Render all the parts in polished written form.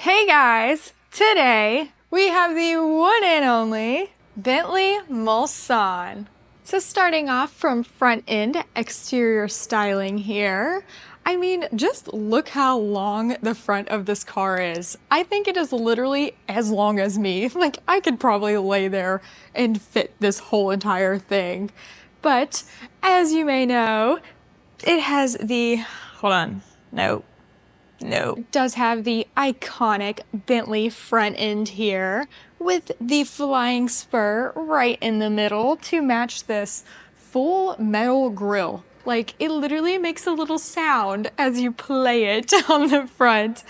Hey guys, today we have the one and only Bentley Mulsanne. So starting off from front end exterior styling here, I mean, just look how long the front of this car is. I think it is literally as long as me. Like I could probably lay there and fit this whole entire thing. But as you may know, it has the, hold on, no. It does have the iconic Bentley front end here with the flying spur right in the middle to match this full metal grille. Like it literally makes a little sound as you play it on the front.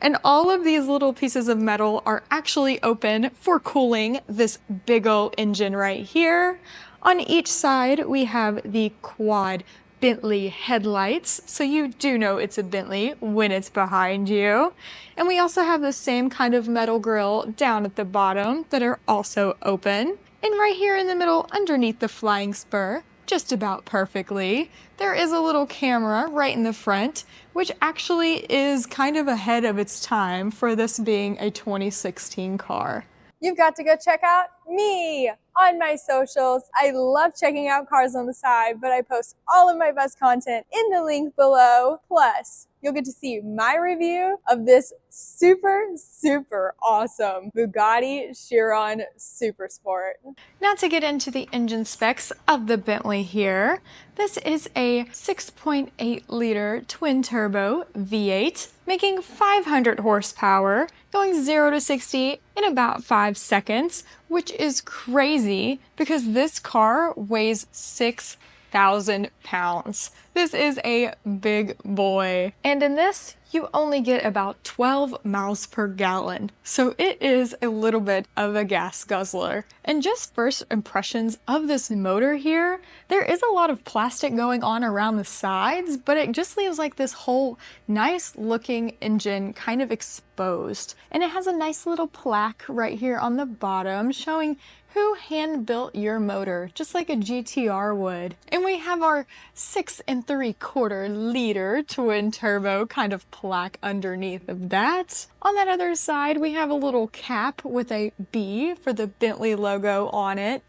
And all of these little pieces of metal are actually open for cooling this big ol' engine right here. On each side, we have the quad Bentley headlights, so you do know it's a Bentley when it's behind you. And we also have the same kind of metal grille down at the bottom that are also open. And right here in the middle, underneath the flying spur, just about perfectly, there is a little camera right in the front, which actually is kind of ahead of its time for this being a 2016 car. You've got to go check out me on my socials. I love checking out cars on the side, but I post all of my best content in the link below. Plus, you'll get to see my review of this super awesome Bugatti Chiron Super Sport. Now to get into the engine specs of the Bentley here, this is a 6.8 liter twin turbo V8 making 500 horsepower, going 0 to 60 in about 5 seconds, which is crazy because this car weighs 6,000 pounds. This is a big boy. And in this, you only get about 12 miles per gallon. So it is a little bit of a gas guzzler. And just first impressions of this motor here, there is a lot of plastic going on around the sides, but it just leaves like this whole nice looking engine kind of exposed. And it has a nice little plaque right here on the bottom showing who hand built your motor, just like a GTR would. And we have our 6 3/4 liter twin turbo kind of plaque underneath of that. On that other side, we have a little cap with a B for the Bentley logo on it.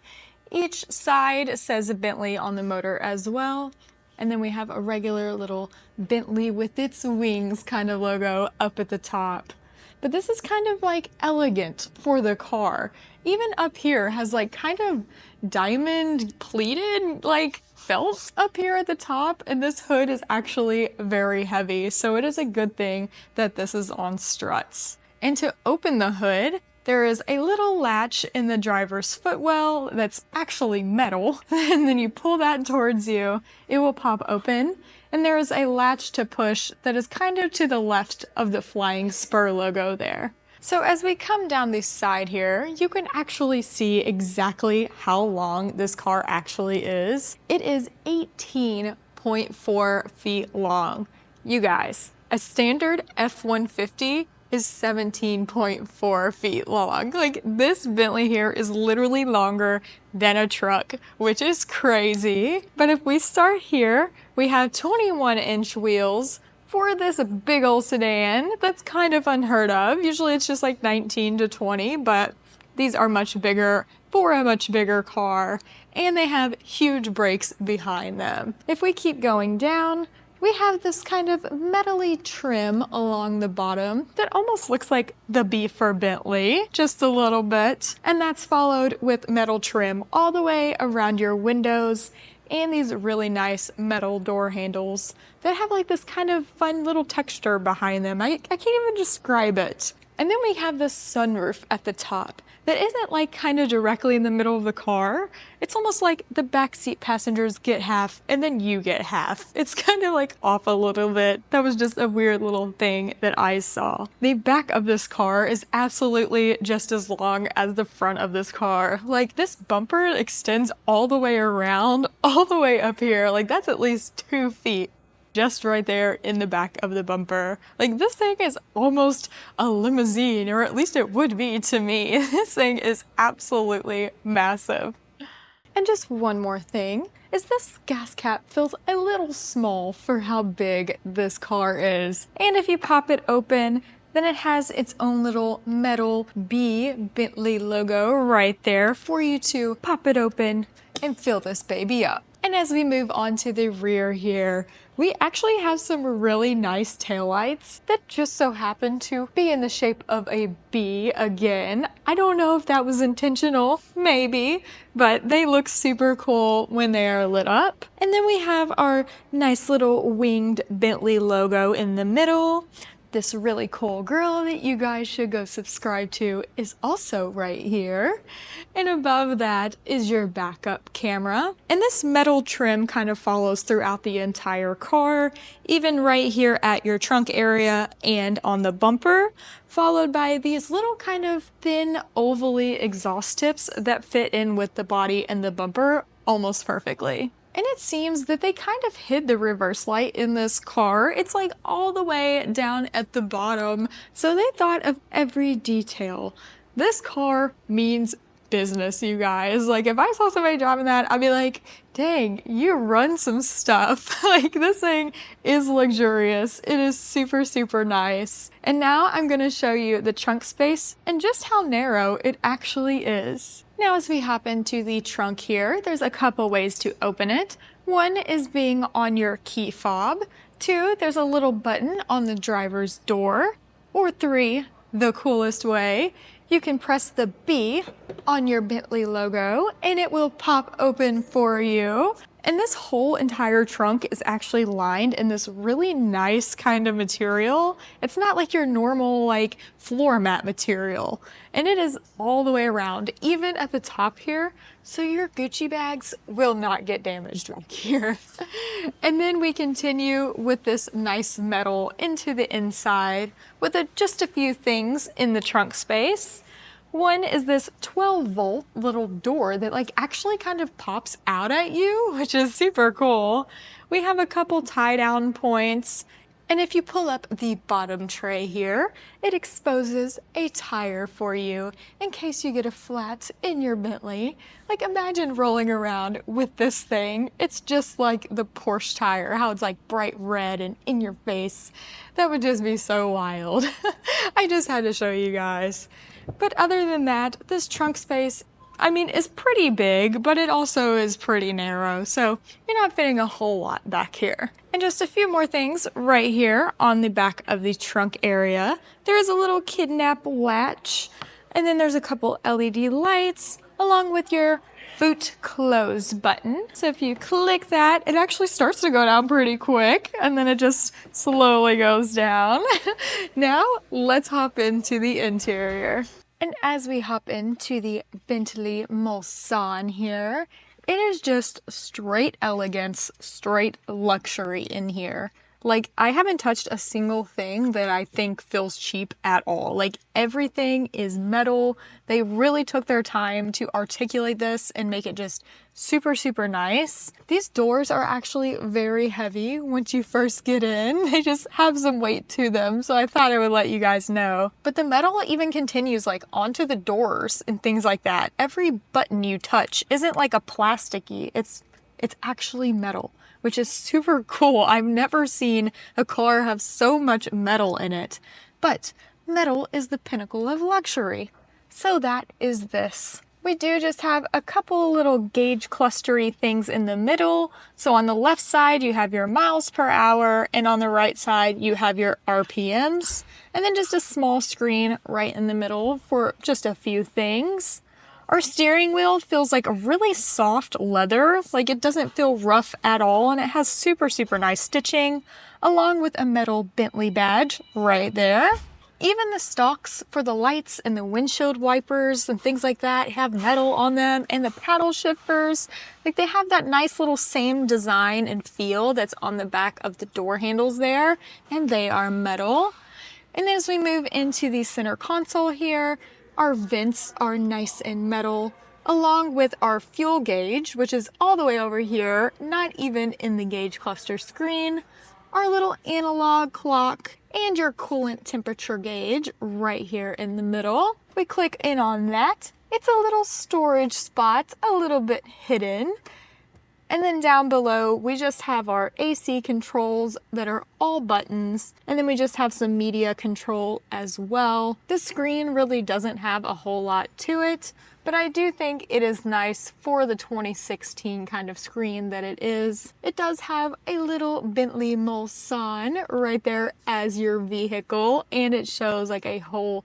Each side says Bentley on the motor as well. And then we have a regular little Bentley with its wings kind of logo up at the top. But this is kind of like elegant for the car. Even up here has like kind of diamond pleated like felt up here at the top, and this hood is actually very heavy, so it is a good thing that this is on struts. And to open the hood, there is a little latch in the driver's footwell that's actually metal, and then you pull that towards you, it will pop open. And there is a latch to push that is kind of to the left of the flying spur logo there. So as we come down this side here, you can actually see exactly how long this car actually is. It is 18.4 feet long. You guys, a standard F-150 is 17.4 feet long. Like this Bentley here is literally longer than a truck, which is crazy. But if we start here, we have 21-inch wheels for this big old sedan. That's kind of unheard of. Usually it's just like 19 to 20, but these are much bigger for a much bigger car, and they have huge brakes behind them. If we keep going down, we have this kind of metally trim along the bottom that almost looks like the B for Bentley, just a little bit. And that's followed with metal trim all the way around your windows and these really nice metal door handles that have like this kind of fun little texture behind them. I can't even describe it. And then we have this sunroof at the top that isn't like kind of directly in the middle of the car. It's almost like the backseat passengers get half and then you get half. It's kind of like off a little bit. That was just a weird little thing that I saw. The back of this car is absolutely just as long as the front of this car. Like this bumper extends all the way around, all the way up here. Like that's at least 2 feet. Just right there in the back of the bumper. Like this thing is almost a limousine, or at least it would be to me. This thing is absolutely massive. And just one more thing is this gas cap feels a little small for how big this car is. And if you pop it open, Then it has its own little metal B Bentley logo right there for you to pop it open and fill this baby up. And as we move on to the rear here, we actually have some really nice taillights that just so happen to be in the shape of a B again. I don't know if that was intentional, maybe, but they look super cool when they are lit up. And then we have our nice little winged Bentley logo in the middle. This really cool girl that you guys should go subscribe to is also right here. And above that is your backup camera. And this metal trim kind of follows throughout the entire car, even right here at your trunk area and on the bumper, followed by these little kind of thin ovally exhaust tips that fit in with the body and the bumper almost perfectly. And it seems that they kind of hid the reverse light in this car. It's like all the way down at the bottom. So they thought of every detail. This car means business, you guys. Like if I saw somebody driving that, I'd be like, dang, you run some stuff. Like this thing is luxurious. It is super, super nice. And now I'm gonna show you the trunk space and just how narrow it actually is. Now as we hop into the trunk here, there's a couple ways to open it. One is being on your key fob. 2, there's a little button on the driver's door. Or 3, the coolest way, you can press the B on your Bentley logo and it will pop open for you. And this whole entire trunk is actually lined in this really nice kind of material. It's not like your normal like floor mat material. And it is all the way around, even at the top here. So your Gucci bags will not get damaged back here. And then we continue with this nice metal into the inside with just a few things in the trunk space. One is this 12-volt little door that like actually kind of pops out at you, which is super cool. We have a couple tie-down points. And if you pull up the bottom tray here, it exposes a tire for you in case you get a flat in your Bentley. Like imagine rolling around with this thing. It's just like the Porsche tire, how it's like bright red and in your face. That would just be so wild. I just had to show you guys. But other than that, this trunk space, I mean, is pretty big, but it also is pretty narrow. So you're not fitting a whole lot back here. And just a few more things right here on the back of the trunk area. There is a little kidnap latch, and then there's a couple LED lights along with your boot close button. So if you click that, it actually starts to go down pretty quick and then it just slowly goes down. Now let's hop into the interior. And as we hop into the Bentley Mulsanne here, it is just straight elegance, straight luxury in here. Like, I haven't touched a single thing that I think feels cheap at all. Like, everything is metal. They really took their time to articulate this and make it just super, super nice. These doors are actually very heavy once you first get in. They just have some weight to them, so I thought I would let you guys know. But the metal even continues like onto the doors and things like that. Every button you touch isn't like a plasticky, it's actually metal, which is super cool. I've never seen a car have so much metal in it. But metal is the pinnacle of luxury. So that is this. We do just have a couple little gauge clustery things in the middle. So on the left side, you have your miles per hour, and on the right side, you have your RPMs. And then just a small screen right in the middle for just a few things. Our steering wheel feels like a really soft leather, like it doesn't feel rough at all, and it has super, super nice stitching, along with a metal Bentley badge right there. Even the stalks for the lights and the windshield wipers and things like that have metal on them, and the paddle shifters, like they have that nice little same design and feel that's on the back of the door handles there, and they are metal. And as we move into the center console here, our vents are nice and metal, along with our fuel gauge, which is all the way over here, not even in the gauge cluster screen, our little analog clock, and your coolant temperature gauge right here in the middle. We click in on that. It's a little storage spot, a little bit hidden. And then down below, we just have our AC controls that are all buttons. And then we just have some media control as well. The screen really doesn't have a whole lot to it, but I do think it is nice for the 2016 kind of screen that it is. It does have a little Bentley Mulsanne right there as your vehicle, and it shows like a whole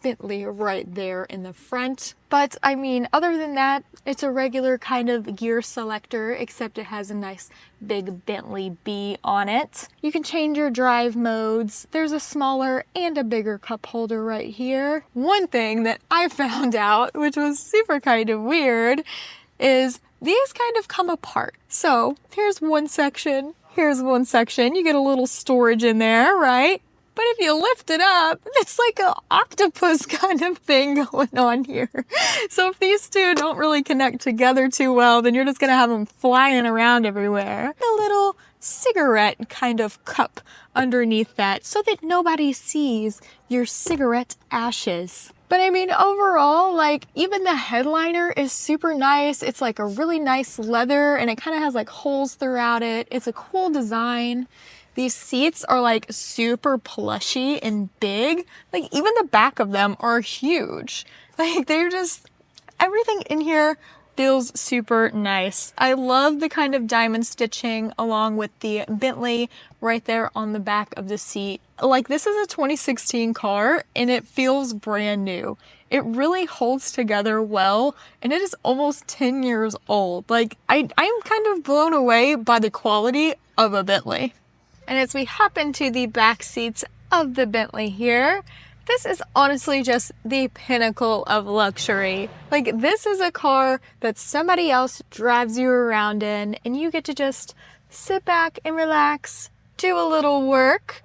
Bentley right there in the front. But I mean, other than that, it's a regular kind of gear selector, except it has a nice big Bentley B on it. You can change your drive modes. There's a smaller and a bigger cup holder right here. One thing that I found out, which was super kind of weird, is these kind of come apart. So here's one section, here's one section. You get a little storage in there, right? But if you lift it up, it's like an octopus kind of thing going on here. So if these two don't really connect together too well, then you're just gonna have them flying around everywhere. A little cigarette kind of cup underneath that so that nobody sees your cigarette ashes. But I mean, overall, like, even the headliner is super nice. It's like a really nice leather, and it kind of has like holes throughout it. It's a cool design. These seats are like super plushy and big. Like, even the back of them are huge. Like, they're just, everything in here feels super nice. I love the kind of diamond stitching along with the Bentley right there on the back of the seat. Like, this is a 2016 car and it feels brand new. It really holds together well, and it is almost 10 years old. Like, I'm kind of blown away by the quality of a Bentley. And as we hop into the back seats of the Bentley here, this is honestly just the pinnacle of luxury. Like, this is a car that somebody else drives you around in, and you get to just sit back and relax, do a little work.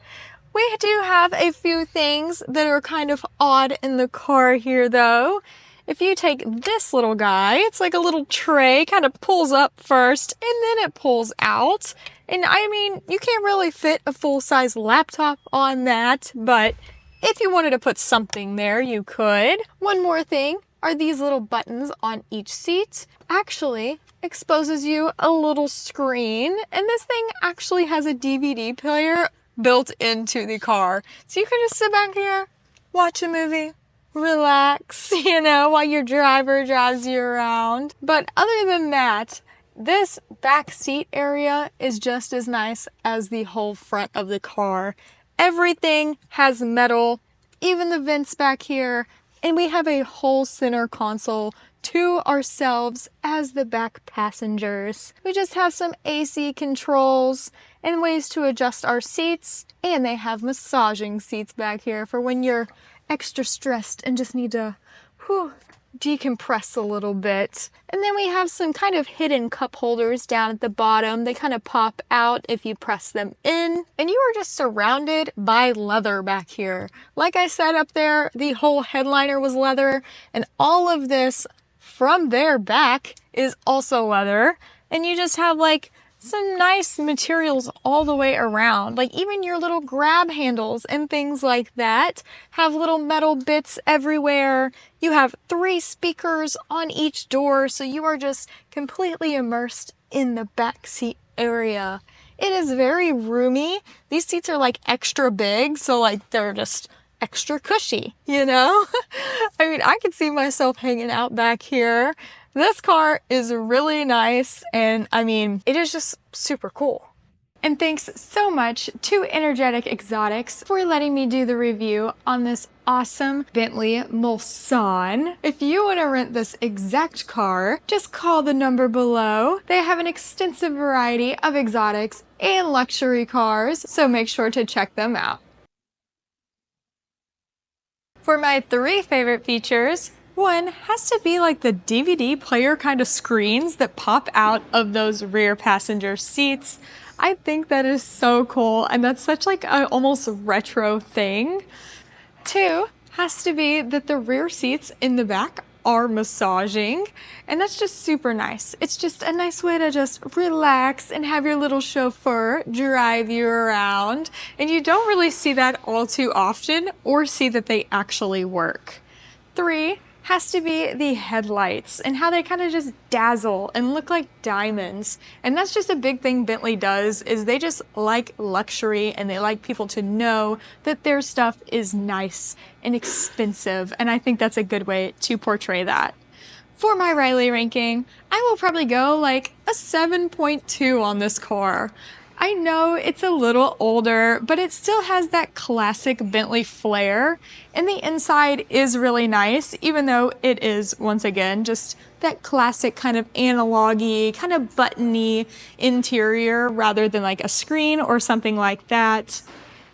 We do have a few things that are kind of odd in the car here though. If you take this little guy, it's like a little tray, kind of pulls up first and then it pulls out. And I mean, you can't really fit a full-size laptop on that, but if you wanted to put something there, you could. One more thing are these little buttons on each seat. Actually exposes you a little screen, and this thing actually has a DVD player built into the car. So you can just sit back here, watch a movie, relax, you know, while your driver drives you around. But other than that, this back seat area is just as nice as the whole front of the car. Everything has metal, even the vents back here, and we have a whole center console to ourselves as the back passengers. We just have some AC controls and ways to adjust our seats, and they have massaging seats back here for when you're extra stressed and just need to decompress a little bit. And then we have some kind of hidden cup holders down at the bottom. They kind of pop out if you press them in, and you are just surrounded by leather back here. Like I said up there, the whole headliner was leather, and all of this from their back is also leather. And you just have like some nice materials all the way around. Like, even your little grab handles and things like that have little metal bits everywhere. You have 3 speakers on each door, so you are just completely immersed in the back seat area. It is very roomy. These seats are like extra big, so like they're just extra cushy, you know? I mean, I could see myself hanging out back here. This car is really nice, and I mean, it is just super cool. And thanks so much to Energetic Exotics for letting me do the review on this awesome Bentley Mulsanne. If you want to rent this exact car, just call the number below. They have an extensive variety of exotics and luxury cars, so make sure to check them out. For my 3 favorite features, one has to be like the DVD player kind of screens that pop out of those rear passenger seats. I think that is so cool, and that's such like a almost retro thing. 2 has to be that the rear seats in the back are massaging, and that's just super nice. It's just a nice way to just relax and have your little chauffeur drive you around, and you don't really see that all too often or see that they actually work. 3 has to be the headlights and how they kind of just dazzle and look like diamonds. And that's just a big thing Bentley does, is they just like luxury and they like people to know that their stuff is nice and expensive. And I think that's a good way to portray that. For my Riley ranking, I will probably go like a 7.2 on this car. I know it's a little older, but it still has that classic Bentley flair, and the inside is really nice, even though it is, once again, just that classic kind of analog-y, kind of button-y interior rather than like a screen or something like that.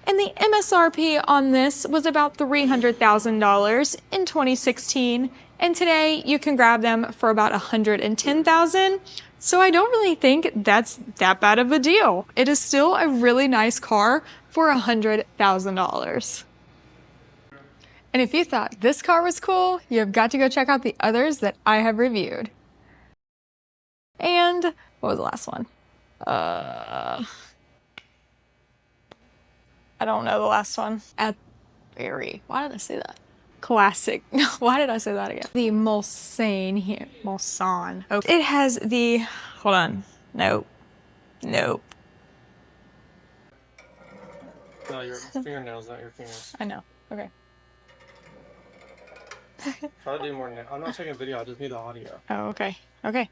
And the MSRP on this was about $300,000 in 2016, and today you can grab them for about $110,000. So I don't really think that's that bad of a deal. It is still a really nice car for $100,000. And if you thought this car was cool, you've got to go check out the others that I have reviewed. And what was the last one? I don't know the last one. Why did I say that? Classic. Why did I say that again? The Mulsanne here. Mulsanne. Oh, it has the, hold on. Nope. No, your fingernails, not your fingers. I know. Okay. Try to do more now. I'm not taking a video, I just need the audio. Oh, okay. Okay.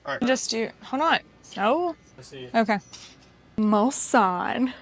Alright. Just do, hold on. No. Let's see. Okay. Mulsanne.